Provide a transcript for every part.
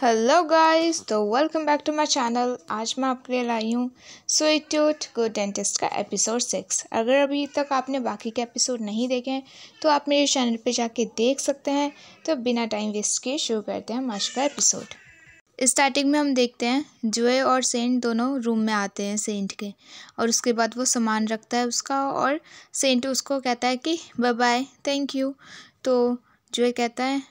Hello guys, तो welcome back to my channel. आज मैं आपके लिए लाई हूँ स्वीट टूथ गुड डेंटिस्ट का एपिसोड 6। अगर अभी तक आपने बाकी के एपिसोड नहीं देखे हैं तो आप मेरे चैनल पे जाके देख सकते हैं। तो बिना टाइम वेस्ट किए शुरू करते हैं आज का एपिसोड। स्टार्टिंग में हम देखते हैं जुए और सेंट दोनों रूम में आते हैं सेंट के, और उसके बाद वो सामान रखता है उसका, और सेंट उसको कहता है कि बाय बाय, थैंक यू। तो जुए कहता है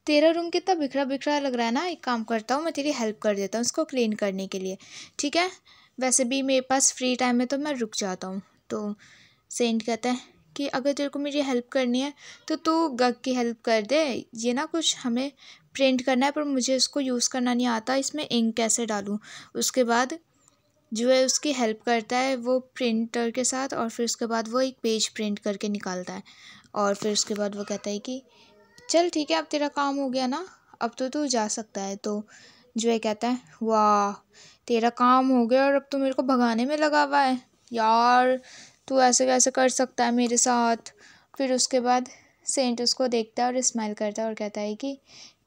तेरा रूम कितना बिखरा बिखरा लग रहा है ना, एक काम करता हूँ, मैं तेरी हेल्प कर देता हूँ इसको क्लीन करने के लिए, ठीक है? वैसे भी मेरे पास फ्री टाइम है तो मैं रुक जाता हूँ। तो सेंट कहता है कि अगर तेरे को मेरी हेल्प करनी है तो तू गग की हेल्प कर दे। ये ना कुछ हमें प्रिंट करना है पर मुझे इसको यूज़ करना नहीं आता, इसमें इंक कैसे डालूँ। उसके बाद जो है उसकी हेल्प करता है वो प्रिंटर के साथ, और फिर उसके बाद वो एक पेज प्रिंट करके निकालता है। और फिर उसके बाद वो कहता है कि चल ठीक है, अब तेरा काम हो गया ना, अब तो तू जा सकता है। तो जो है कहता है वाह, तेरा काम हो गया और अब तू मेरे को भगाने में लगा हुआ है यार, तू ऐसे कैसे कर सकता है मेरे साथ। फिर उसके बाद सेंट उसको देखता है और स्माइल करता है और कहता है कि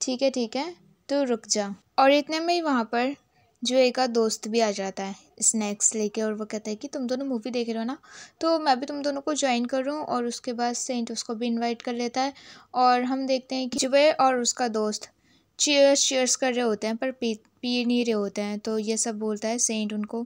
ठीक है तू रुक जा। और इतने में ही वहाँ पर जो एक आध दोस्त भी आ जाता है स्नैक्स लेके, और वो कहता है कि तुम दोनों मूवी देख रहे हो ना, तो मैं भी तुम दोनों को ज्वाइन कर रहा हूँ। और उसके बाद सेंट उसको भी इनवाइट कर लेता है, और हम देखते हैं कि जुबे और उसका दोस्त चीयर्स कर रहे होते हैं पर पी नहीं रहे होते हैं। तो ये सब बोलता है सेंट उनको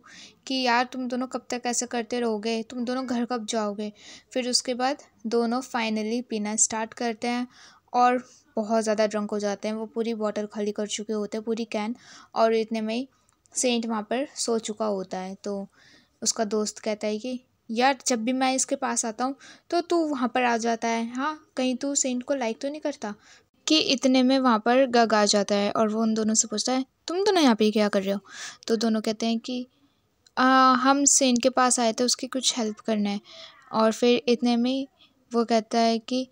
कि यार तुम दोनों कब तक ऐसा करते रहोगे, तुम दोनों घर कब जाओगे। फिर उसके बाद दोनों फाइनली पीना स्टार्ट करते हैं और बहुत ज़्यादा ड्रंक हो जाते हैं। वो पूरी बॉटल खाली कर चुके होते हैं, पूरी कैन। और इतने में ही सेंट वहाँ पर सो चुका होता है। तो उसका दोस्त कहता है कि यार जब भी मैं इसके पास आता हूँ तो तू वहाँ पर आ जाता है, हाँ कहीं तू सेंट को लाइक तो नहीं करता। कि इतने में वहाँ पर गग आ जाता है और वो उन दोनों से पूछता है तुम दोनों यहाँ पे क्या कर रहे हो। तो दोनों कहते हैं कि हम सेंट के पास आए थे उसकी कुछ हेल्प करना है। और फिर इतने में वो कहता है कि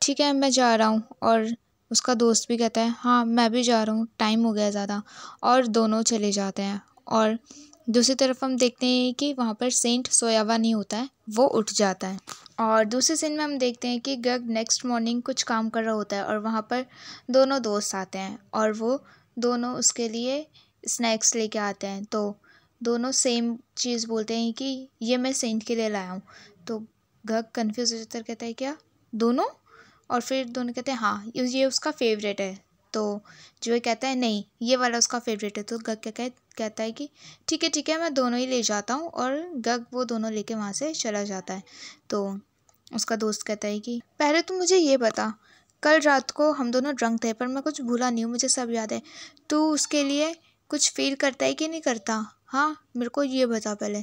ठीक है मैं जा रहा हूँ, और उसका दोस्त भी कहता है हाँ मैं भी जा रहा हूँ, टाइम हो गया ज़्यादा। और दोनों चले जाते हैं। और दूसरी तरफ हम देखते हैं कि वहाँ पर सेंट सोया हुआ नहीं होता है, वो उठ जाता है। और दूसरे सीन में हम देखते हैं कि गग नेक्स्ट मॉर्निंग कुछ काम कर रहा होता है, और वहाँ पर दोनों दोस्त आते हैं और वो दोनों उसके लिए स्नैक्स लेके आते हैं। तो दोनों सेम चीज़ बोलते हैं कि ये मैं सेंट के लिए लाया हूँ। तो गग कन्फ्यूज हो जाता है, कहता है क्या दोनों? और फिर दोनों कहते हैं हाँ ये उसका फेवरेट है। तो जो ये कहता है नहीं ये वाला उसका फेवरेट है। तो गग कहता है कि ठीक है मैं दोनों ही ले जाता हूँ, और गग वो दोनों लेके वहाँ से चला जाता है। तो उसका दोस्त कहता है कि पहले तुम मुझे ये बता, कल रात को हम दोनों ड्रंक थे पर मैं कुछ भूला नहीं हूँ, मुझे सब याद है। तू उसके लिए कुछ फील करता है कि नहीं करता, हाँ मेरे को ये बता पहले।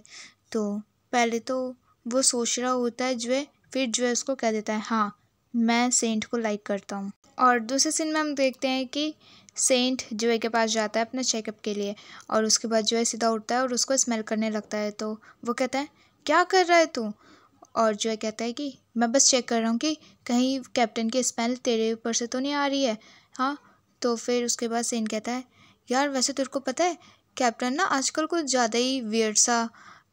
तो पहले तो वो सोच रहा होता है जो है, फिर जो है उसको कह देता है हाँ मैं सेंट को लाइक करता हूँ। और दूसरे सीन में हम देखते हैं कि सेंट जुए के पास जाता है अपने चेकअप के लिए, और उसके बाद जो है सीधा उठता है और उसको स्मेल करने लगता है। तो वो कहता है क्या कर रहा है तू? और जो है कहता है कि मैं बस चेक कर रहा हूँ कि कहीं कैप्टन की स्मेल तेरे ऊपर से तो नहीं आ रही है, हाँ। तो फिर उसके बाद सेंट कहता है यार वैसे तेरे को पता है कैप्टन ना आजकल कुछ ज़्यादा ही वियर्ड सा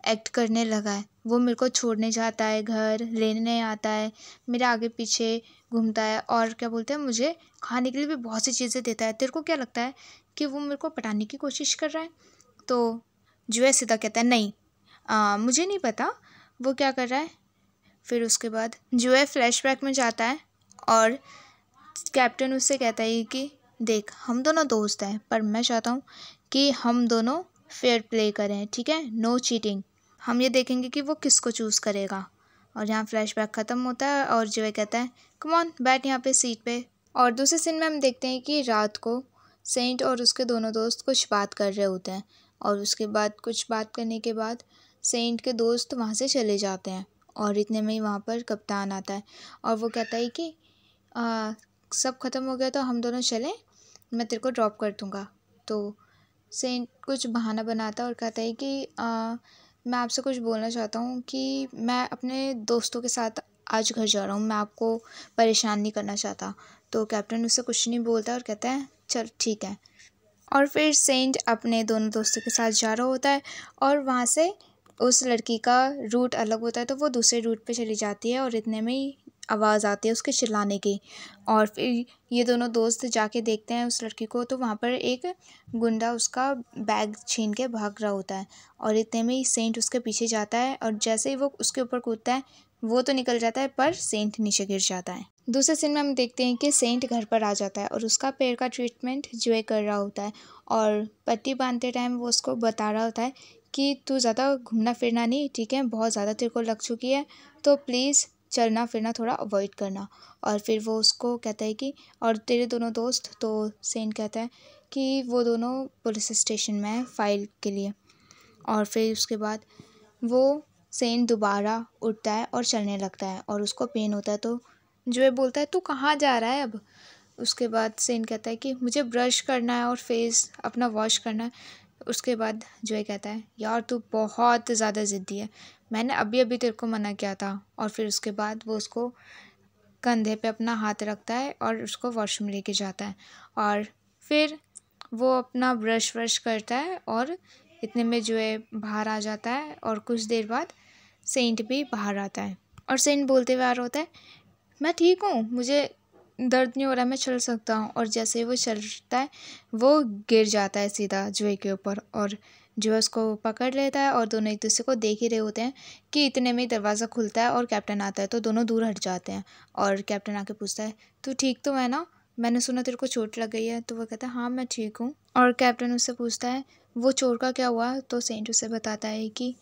एक्ट करने लगा है। वो मेरे को छोड़ने जाता है, घर लेने आता है, मेरे आगे पीछे घूमता है, और क्या बोलते हैं मुझे खाने के लिए भी बहुत सी चीज़ें देता है। तेरे को क्या लगता है कि वो मेरे को पटाने की कोशिश कर रहा है? तो जो है सीधा कहता है नहीं मुझे नहीं पता वो क्या कर रहा है। फिर उसके बाद जो है फ्लैशबैक में जाता है, और कैप्टन उससे कहता है कि देख हम दोनों दोस्त हैं पर मैं चाहता हूँ कि हम दोनों फेयर प्ले करें, ठीक है, नो चीटिंग। हम ये देखेंगे कि वो किसको चूज़ करेगा। और यहाँ फ्लैशबैक ख़त्म होता है और जो है कहता है कम ऑन बैठ यहाँ पे सीट पे। और दूसरे सीन में हम देखते हैं कि रात को सेंट और उसके दोनों दोस्त कुछ बात कर रहे होते हैं, और उसके बाद कुछ बात करने के बाद सेंट के दोस्त वहाँ से चले जाते हैं। और इतने में ही वहाँ पर कप्तान आता है और वो कहता है कि सब ख़त्म हो गया तो हम दोनों चलें, मैं तेरे को ड्रॉप कर दूँगा। तो सेंट कुछ बहाना बनाता है और कहता है कि मैं आपसे कुछ बोलना चाहता हूँ कि मैं अपने दोस्तों के साथ आज घर जा रहा हूँ, मैं आपको परेशान नहीं करना चाहता। तो कैप्टन उससे कुछ नहीं बोलता और कहता है चल ठीक है। और फिर सेंट अपने दोनों दोस्तों के साथ जा रहा होता है, और वहाँ से उस लड़की का रूट अलग होता है तो वो दूसरे रूट पे चली जाती है। और इतने में ही आवाज़ आती है उसके चिल्लाने की। और फिर ये दोनों दोस्त जाके देखते हैं उस लड़की को, तो वहाँ पर एक गुंडा उसका बैग छीन के भाग रहा होता है। और इतने में ही सेंट उसके पीछे जाता है और जैसे ही वो उसके ऊपर कूदता है वो तो निकल जाता है पर सेंट नीचे गिर जाता है। दूसरे सीन में हम देखते हैं कि सेंट घर पर आ जाता है और उसका पैर का ट्रीटमेंट जो कर रहा होता है। और पट्टी बांधते टाइम वो उसको बता रहा होता है कि तू ज़्यादा घूमना फिरना नहीं, ठीक है, बहुत ज़्यादा तेरे को लग चुकी है, तो प्लीज़ चलना फिरना थोड़ा अवॉइड करना। और फिर वो उसको कहता है कि और तेरे दोनों दोस्त, तो सेंट कहता है कि वो दोनों पुलिस स्टेशन में है फाइल के लिए। और फिर उसके बाद वो सेंट दोबारा उठता है और चलने लगता है और उसको पेन होता है, तो जो बोलता है तू कहाँ जा रहा है अब। उसके बाद सेंट कहता है कि मुझे ब्रश करना है और फेस अपना वॉश करना है। उसके बाद जो कहता है यार तू बहुत ज़्यादा ज़िद्दी है, मैंने अभी अभी तेरे को मना किया था। और फिर उसके बाद वो उसको कंधे पे अपना हाथ रखता है और उसको वॉशरूम लेके जाता है। और फिर वो अपना ब्रश व्रश करता है और इतने में जो बाहर आ जाता है। और कुछ देर बाद सेंट भी बाहर आता है और सेंट बोलते हुए आ रहा होता है मैं ठीक हूँ, मुझे दर्द नहीं हो रहा, मैं चल सकता हूँ। और जैसे ही वो चलता है वो गिर जाता है सीधा जुए के ऊपर और जो उसको पकड़ लेता है। और दोनों एक दूसरे को देख ही रहे होते हैं कि इतने में दरवाज़ा खुलता है और कैप्टन आता है, तो दोनों दूर हट जाते हैं। और कैप्टन आके पूछता है तू ठीक तो है ना, मैंने सुना तेरे को चोट लग गई है। तो वो कहता है हाँ मैं ठीक हूँ। और कैप्टन उससे पूछता है वो चोट का क्या हुआ। तो सेंट उसे बताता है कि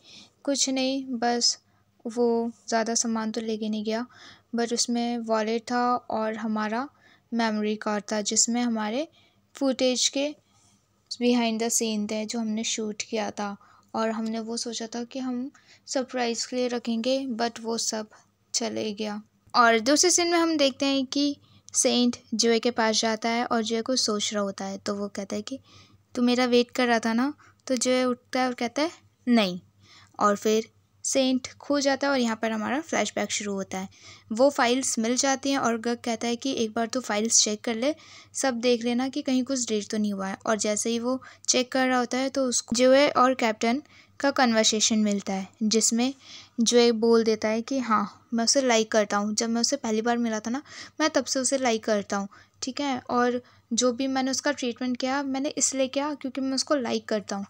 कुछ नहीं, बस वो ज़्यादा सामान तो लेके नहीं गया, बट उसमें वॉलेट था और हमारा मेमोरी कार्ड था जिसमें हमारे फुटेज के बिहाइंड द सीन थे जो हमने शूट किया था। और हमने वो सोचा था कि हम सरप्राइज़ के लिए रखेंगे, बट वो सब चले गया। और दूसरे सीन में हम देखते हैं कि सेंट जोए के पास जाता है और जोए कुछ सोच रहा होता है, तो वो कहता है कि तू मेरा वेट कर रहा था ना। तो जोए उठता है और कहता है नहीं। और फिर सेंट खो जाता है और यहाँ पर हमारा फ्लैशबैक शुरू होता है। वो फाइल्स मिल जाती हैं और गग कहता है कि एक बार तो फाइल्स चेक कर ले, सब देख लेना कि कहीं कुछ डिलीट तो नहीं हुआ है। और जैसे ही वो चेक कर रहा होता है तो उसको जोए और कैप्टन का कन्वर्सेशन मिलता है जिसमें जोए बोल देता है कि हाँ मैं उसे लाइक करता हूँ, जब मैं उसे पहली बार मिला था ना मैं तब से उसे लाइक करता हूँ, ठीक है, और जो भी मैंने उसका ट्रीटमेंट किया मैंने इसलिए किया क्योंकि मैं उसको लाइक करता हूँ।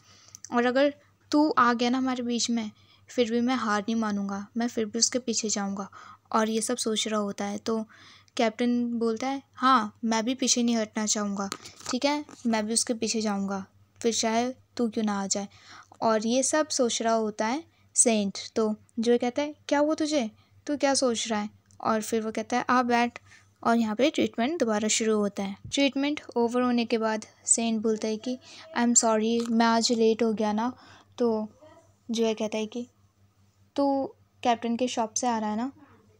और अगर तू आ गया ना हमारे बीच में, फिर भी मैं हार नहीं मानूंगा, मैं फिर भी उसके पीछे जाऊंगा। और ये सब सोच रहा होता है तो कैप्टन बोलता है हाँ मैं भी पीछे नहीं हटना चाहूँगा, ठीक है, मैं भी उसके पीछे जाऊँगा, फिर चाहे तू क्यों ना आ जाए। और ये सब सोच रहा होता है सेंट। तो जो कहता है क्या हुआ तुझे, तू क्या सोच रहा है। और फिर वो कहता है आ बैठ। और यहाँ पे ट्रीटमेंट दोबारा शुरू होता है। ट्रीटमेंट ओवर होने के बाद सेंट बोलता है कि आई एम सॉरी मैं आज लेट हो गया ना। तो जो कहता है कि तू कैप्टन के शॉप से आ रहा है ना।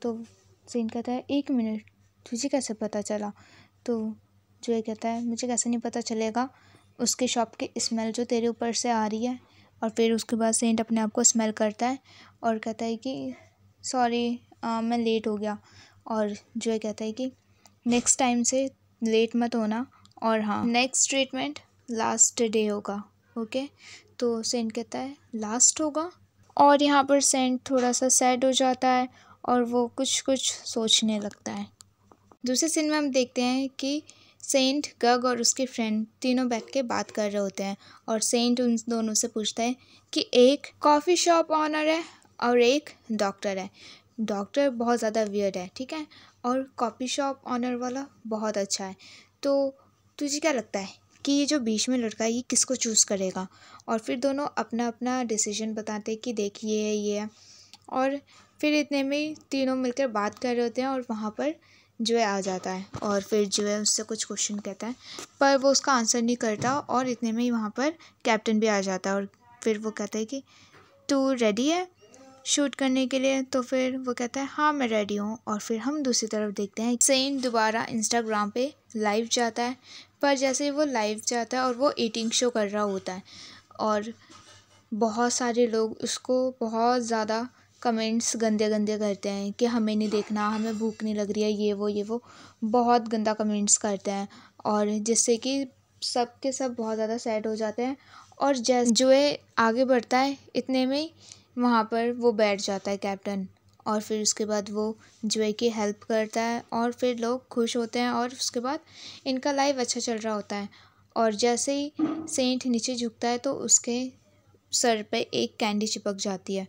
तो सेंट कहता है 1 मिनट, तुझे कैसे पता चला। तो जो कहता है मुझे कैसे नहीं पता चलेगा, उसके शॉप की स्मेल जो तेरे ऊपर से आ रही है। और फिर उसके बाद सेंट अपने आप को स्मेल करता है और कहता है कि सॉरी मैं लेट हो गया। और जो कहता है कि नेक्स्ट टाइम से लेट मत होना, और हाँ नेक्स्ट ट्रीटमेंट लास्ट डे होगा, ओके। तो सेंट कहता है लास्ट होगा। और यहाँ पर सेंट थोड़ा सा सैड हो जाता है और वो कुछ कुछ सोचने लगता है। दूसरे सीन में हम देखते हैं कि सेंट, गग और उसके फ्रेंड तीनों बैठ के बात कर रहे होते हैं। और सेंट उन दोनों से पूछता है कि एक कॉफ़ी शॉप ऑनर है और एक डॉक्टर है। डॉक्टर बहुत ज़्यादा वियर्ड है, ठीक है, और कॉफ़ी शॉप ऑनर वाला बहुत अच्छा है। तो तुझे क्या लगता है कि ये जो बीच में लड़का है ये किसको चूज़ करेगा। और फिर दोनों अपना अपना डिसीजन बताते हैं कि देखिए ये है। और फिर इतने में तीनों मिलकर बात कर रहे होते हैं और वहाँ पर जो आ जाता है और फिर जो उससे कुछ क्वेश्चन कहता है पर वो उसका आंसर नहीं करता। और इतने में ही वहाँ पर कैप्टन भी आ जाता है और फिर वो कहता है कि तू रेडी है शूट करने के लिए। तो फिर वो कहता है हाँ मैं रेडी हूँ। और फिर हम दूसरी तरफ देखते हैं सेंट दोबारा इंस्टाग्राम पे लाइव जाता है, पर जैसे ही वो लाइव जाता है और वो ईटिंग शो कर रहा होता है और बहुत सारे लोग उसको बहुत ज़्यादा कमेंट्स गंदे गंदे करते हैं कि हमें नहीं देखना, हमें भूख नहीं लग रही है, ये वो बहुत गंदा कमेंट्स करते हैं। और जिससे कि सब के सब बहुत ज़्यादा सैड हो जाते हैं। और जैसे जो है आगे बढ़ता है इतने में ही वहाँ पर वो बैठ जाता है कैप्टन और फिर उसके बाद वो जुए की हेल्प करता है और फिर लोग खुश होते हैं और उसके बाद इनका लाइफ अच्छा चल रहा होता है। और जैसे ही सेंट नीचे झुकता है तो उसके सर पे एक कैंडी चिपक जाती है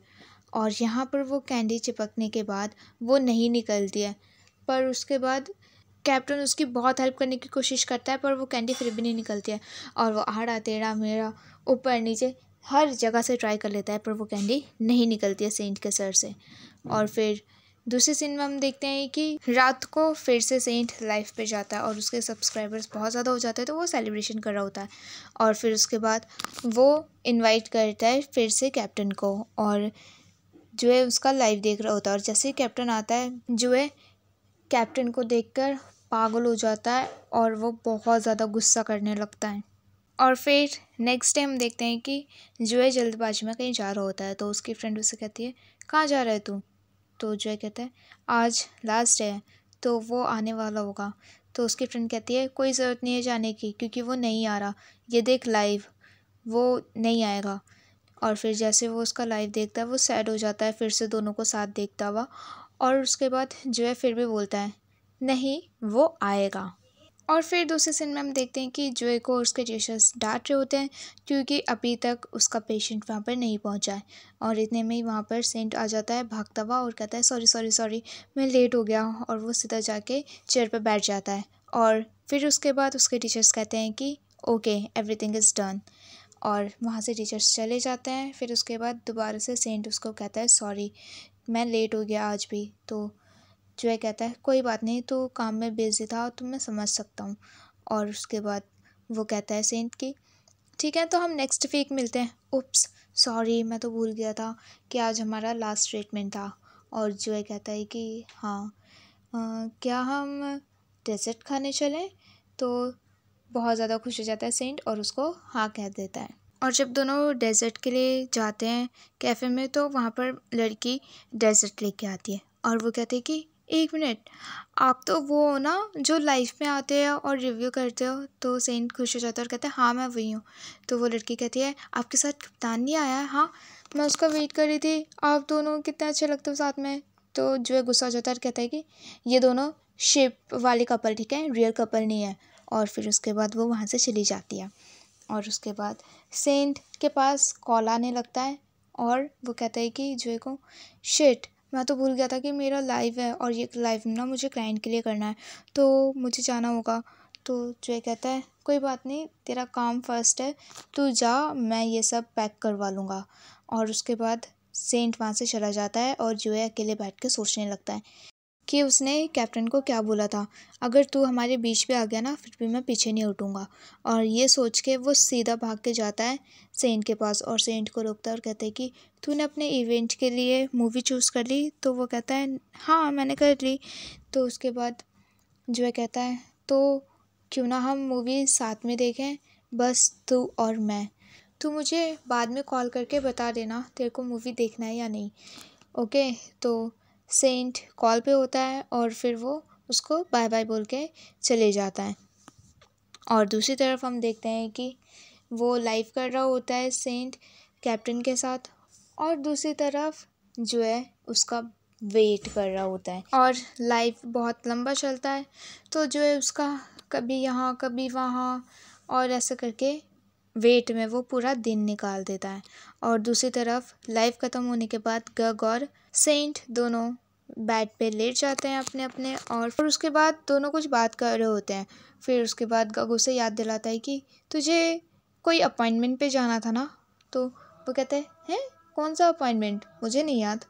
और यहाँ पर वो कैंडी चिपकने के बाद वो नहीं निकलती है। पर उसके बाद कैप्टन उसकी बहुत हेल्प करने की कोशिश करता है पर वो कैंडी फिर भी नहीं निकलती है और वो आड़ा टेढ़ा मेढ़ा ऊपर नीचे हर जगह से ट्राई कर लेता है पर वो कैंडी नहीं निकलती है सेंट के सर से। और फिर दूसरे सीन में हम देखते हैं कि रात को फिर से सेंट लाइव पे जाता है और उसके सब्सक्राइबर्स बहुत ज़्यादा हो जाते हैं तो वो सेलिब्रेशन कर रहा होता है। और फिर उसके बाद वो इनवाइट करता है फिर से कैप्टन को और जो है उसका लाइव देख रहा होता है। और जैसे ही कैप्टन आता है जो है कैप्टन को देखकर पागल हो जाता है और वो बहुत ज़्यादा गुस्सा करने लगता है। और फिर नेक्स्ट डे हम देखते हैं कि जो है जल्दबाजी में कहीं जा रहा होता है तो उसकी फ्रेंड उससे कहती है कहाँ जा रहा है तू। तो जो है कहता है आज लास्ट है तो वो आने वाला होगा। तो उसकी फ्रेंड कहती है कोई ज़रूरत नहीं है जाने की क्योंकि वो नहीं आ रहा, ये देख लाइव वो नहीं आएगा। और फिर जैसे वो उसका लाइव देखता है वो सैड हो जाता है फिर से दोनों को साथ देखता हुआ। और उसके बाद जो है फिर भी बोलता है नहीं वो आएगा। और फिर दूसरे सीन में हम देखते हैं कि जोए को उसके टीचर्स डांट रहे होते हैं क्योंकि अभी तक उसका पेशेंट वहाँ पर नहीं पहुँचा है। और इतने में ही वहाँ पर सेंट आ जाता है भागता हुआ और कहता है सॉरी सॉरी सॉरी मैं लेट हो गया। और वो सीधा जाके चेयर पर बैठ जाता है। और फिर उसके बाद उसके टीचर्स कहते हैं कि ओके एवरीथिंग इज़ डन। और वहाँ से टीचर्स चले जाते हैं। फिर उसके बाद दोबारा से सेंट उसको कहता है सॉरी मैं लेट हो गया आज भी। तो जो है कहता है कोई बात नहीं तो काम में बिजी था तो मैं समझ सकता हूँ। और उसके बाद वो कहता है सेंट की ठीक है तो हम नेक्स्ट वीक मिलते हैं। उप्स सॉरी मैं तो भूल गया था कि आज हमारा लास्ट ट्रीटमेंट था। और जो है कहता है कि हाँ क्या हम डेजर्ट खाने चलें। तो बहुत ज़्यादा खुश हो जाता है सेंट और उसको हाँ कह देता है। और जब दोनों डेजर्ट के लिए जाते हैं कैफ़े में तो वहाँ पर लड़की डेजर्ट लेके आती है और वो कहती है कि एक मिनट आप तो वो हो ना जो लाइव में आते हो और रिव्यू करते हो। तो सेंट खुश हो जाता है और कहता है हाँ मैं वही हूँ। तो वो लड़की कहती है आपके साथ कप्तान नहीं आया है। हाँ मैं उसका वेट कर रही थी, आप दोनों कितने अच्छे लगते हो साथ में। तो जो है गुस्सा हो जाता है और कहता है कि ये दोनों शिप वाले कपल ठीक है रियल कपल नहीं है। और फिर उसके बाद वो वहाँ से चली जाती है। और उसके बाद सेंट के पास कॉल आने लगता है और वो कहता है कि जो को शिट मैं तो भूल गया था कि मेरा लाइव है और ये लाइव ना मुझे क्लाइंट के लिए करना है तो मुझे जाना होगा। तो जो कहता है कोई बात नहीं तेरा काम फर्स्ट है तू जा मैं ये सब पैक करवा लूँगा। और उसके बाद सेंट वहाँ से चला जाता है और जो है अकेले बैठ के सोचने लगता है कि उसने कैप्टन को क्या बोला था अगर तू हमारे बीच पे आ गया ना फिर भी मैं पीछे नहीं हटूँगा। और ये सोच के वो सीधा भाग के जाता है सेंट के पास और सेंट को रोकता है और कहता है कि तूने अपने इवेंट के लिए मूवी चूज़ कर ली। तो वो कहता है हाँ मैंने कर ली। तो उसके बाद जो है कहता है तो क्यों ना हम मूवी साथ में देखें बस तू और मैं। तू मुझे बाद में कॉल करके बता देना तेरे को मूवी देखना है या नहीं। ओके। तो सेंट कॉल पे होता है और फिर वो उसको बाय बाय बोल के चले जाता है। और दूसरी तरफ हम देखते हैं कि वो लाइव कर रहा होता है सेंट कैप्टन के साथ और दूसरी तरफ जो है उसका वेट कर रहा होता है। और लाइव बहुत लंबा चलता है तो जो है उसका कभी यहाँ कभी वहाँ और ऐसा करके वेट में वो पूरा दिन निकाल देता है। और दूसरी तरफ लाइव ख़त्म होने के बाद गग और सेंट दोनों बेड पे लेट जाते हैं अपने अपने और फिर उसके बाद दोनों कुछ बात कर रहे होते हैं। फिर उसके बाद गग उसे याद दिलाता है कि तुझे कोई अपॉइंटमेंट पे जाना था ना। तो वो कहते हैं कौन सा अपॉइंटमेंट मुझे नहीं याद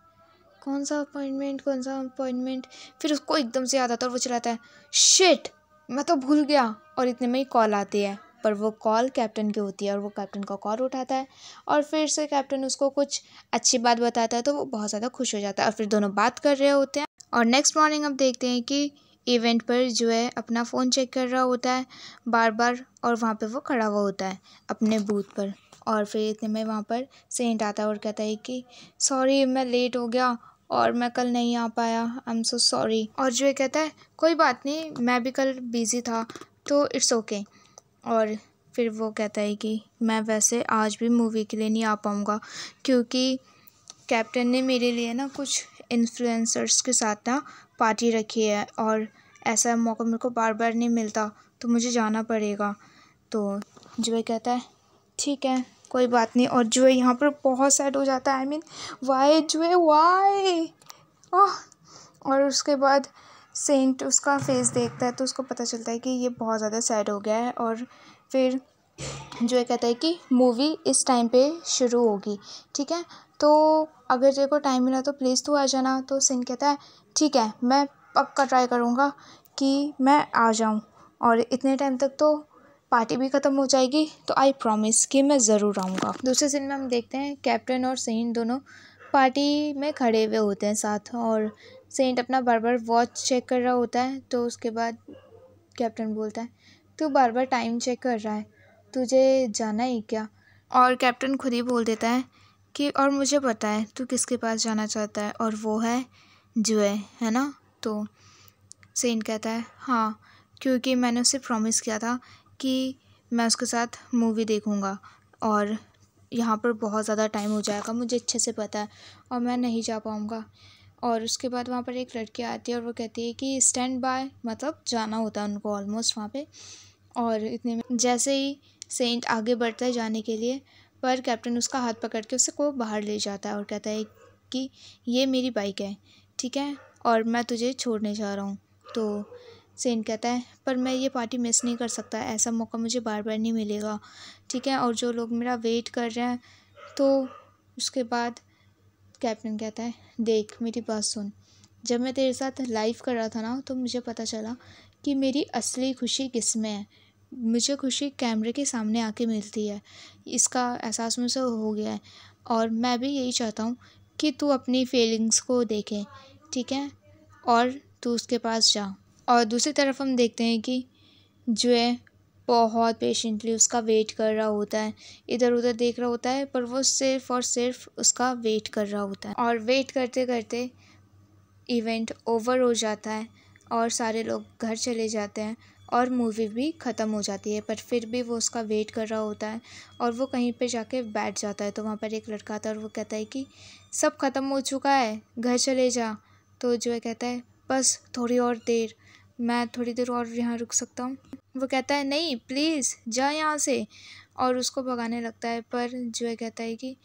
कौन सा अपॉइंटमेंट। फिर उसको एकदम से याद आता है और वो चिल्लाता है शिट मैं तो भूल गया। और इतने में ही कॉल आती है पर वो कॉल कैप्टन की होती है और वो कैप्टन का कॉल उठाता है और फिर से कैप्टन उसको कुछ अच्छी बात बताता है तो वो बहुत ज़्यादा खुश हो जाता है और फिर दोनों बात कर रहे होते हैं। और नेक्स्ट मॉर्निंग हम देखते हैं कि इवेंट पर जो है अपना फ़ोन चेक कर रहा होता है बार बार और वहाँ पे वो खड़ा हुआ होता है अपने बूथ पर। और फिर इतने में वहाँ पर सेंट आता है और कहता है कि सॉरी मैं लेट हो गया और मैं कल नहीं आ पाया आई एम सो सॉरी। और जो है कहता है कोई बात नहीं मैं भी कल बिज़ी था तो इट्स ओके। और फिर वो कहता है कि मैं वैसे आज भी मूवी के लिए नहीं आ पाऊँगा क्योंकि कैप्टन ने मेरे लिए ना कुछ इन्फ्लुएंसर्स के साथ ना पार्टी रखी है और ऐसा मौका मेरे को बार बार नहीं मिलता, तो मुझे जाना पड़ेगा। तो जो कहता है ठीक है कोई बात नहीं। और जो यहाँ पर बहुत सैड हो जाता है, आई मीन वाई जो वाई। और उसके बाद सेंट उसका फेस देखता है तो उसको पता चलता है कि ये बहुत ज़्यादा सैड हो गया है। और फिर जो कहता है कि मूवी इस टाइम पे शुरू होगी, ठीक है, तो अगर तेरे को टाइम मिला तो प्लीज़ तू आ जाना। तो सेंट कहता है ठीक है, मैं पक्का ट्राई करूँगा कि मैं आ जाऊँ, और इतने टाइम तक तो पार्टी भी ख़त्म हो जाएगी, तो आई प्रॉमिस कि मैं ज़रूर आऊँगा। दूसरे सीन में हम देखते हैं कैप्टन और सेंट दोनों पार्टी में खड़े हुए होते हैं साथ, और सेंट अपना बार बार वॉच चेक कर रहा होता है। तो उसके बाद कैप्टन बोलता है तू बार बार टाइम चेक कर रहा है, तुझे जाना है क्या? और कैप्टन खुद ही बोल देता है कि और मुझे पता है तू किसके पास जाना चाहता है, और वो है जुए, है ना? तो सेंट कहता है हाँ, क्योंकि मैंने उसे प्रॉमिस किया था कि मैं उसके साथ मूवी देखूँगा, और यहाँ पर बहुत ज़्यादा टाइम हो जाएगा, मुझे अच्छे से पता है, और मैं नहीं जा पाऊँगा। और उसके बाद वहाँ पर एक लड़की आती है और वो कहती है कि स्टैंड बाय, मतलब जाना होता है उनको ऑलमोस्ट वहाँ पे। और इतने में जैसे ही सेंट आगे बढ़ता है जाने के लिए, पर कैप्टन उसका हाथ पकड़ के उसे को बाहर ले जाता है और कहता है कि ये मेरी बाइक है, ठीक है, और मैं तुझे छोड़ने जा रहा हूँ। तो सेंट कहता है पर मैं ये पार्टी मिस नहीं कर सकता, ऐसा मौका मुझे बार बार नहीं मिलेगा, ठीक है, और जो लोग मेरा वेट कर रहे हैं। तो उसके बाद कैप्टन कहता है देख मेरी बात सुन, जब मैं तेरे साथ लाइव कर रहा था ना, तो मुझे पता चला कि मेरी असली खुशी किस में है। मुझे खुशी कैमरे के सामने आके मिलती है, इसका एहसास मुझे हो गया है, और मैं भी यही चाहता हूँ कि तू अपनी फीलिंग्स को देखे, ठीक है, और तू उसके पास जा। और दूसरी तरफ हम देखते हैं कि जो है बहुत पेशेंटली उसका वेट कर रहा होता है, इधर उधर देख रहा होता है, पर वो सिर्फ और सिर्फ उसका वेट कर रहा होता है। और वेट करते करते इवेंट ओवर हो जाता है और सारे लोग घर चले जाते हैं और मूवी भी ख़त्म हो जाती है, पर फिर भी वो उसका वेट कर रहा होता है और वो कहीं पे जाके बैठ जाता है। तो वहाँ पर एक लड़का आता है और वो कहता है कि सब ख़त्म हो चुका है, घर चले जा। तो जो है कहता है बस थोड़ी और देर, मैं थोड़ी देर और यहाँ रुक सकता हूँ। वो कहता है नहीं प्लीज़ जा यहाँ से, और उसको भगाने लगता है, पर जो है कहता है कि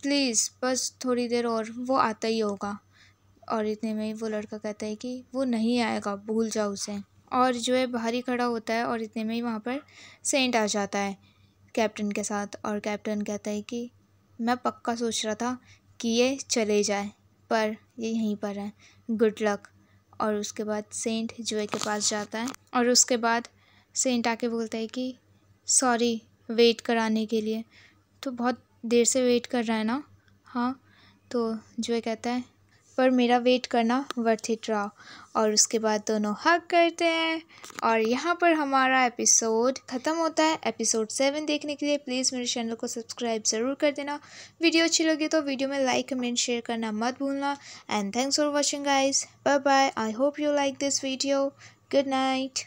प्लीज़ बस थोड़ी देर और, वो आता ही होगा। और इतने में ही वो लड़का कहता है कि वो नहीं आएगा, भूल जाओ उसे। और जो है बाहर ही खड़ा होता है, और इतने में ही वहाँ पर सेंट आ जाता है कैप्टन के साथ, और कैप्टन कहता है कि मैं पक्का सोच रहा था कि ये चले जाए, पर ये यहीं पर है, गुड लक। और उसके बाद सेंट जुए के पास जाता है, और उसके बाद सेंट आके बोलता है कि सॉरी वेट कराने के लिए, तो बहुत देर से वेट कर रहा है ना? हाँ। तो जुए कहता है पर मेरा वेट करना वर्थ इट रहा। और उसके बाद दोनों हग करते हैं, और यहाँ पर हमारा एपिसोड ख़त्म होता है। एपिसोड 7 देखने के लिए प्लीज़ मेरे चैनल को सब्सक्राइब ज़रूर कर देना। वीडियो अच्छी लगी तो वीडियो में लाइक कमेंट शेयर करना मत भूलना। And thanks for watching guys, bye bye. I hope you like this video. Good night.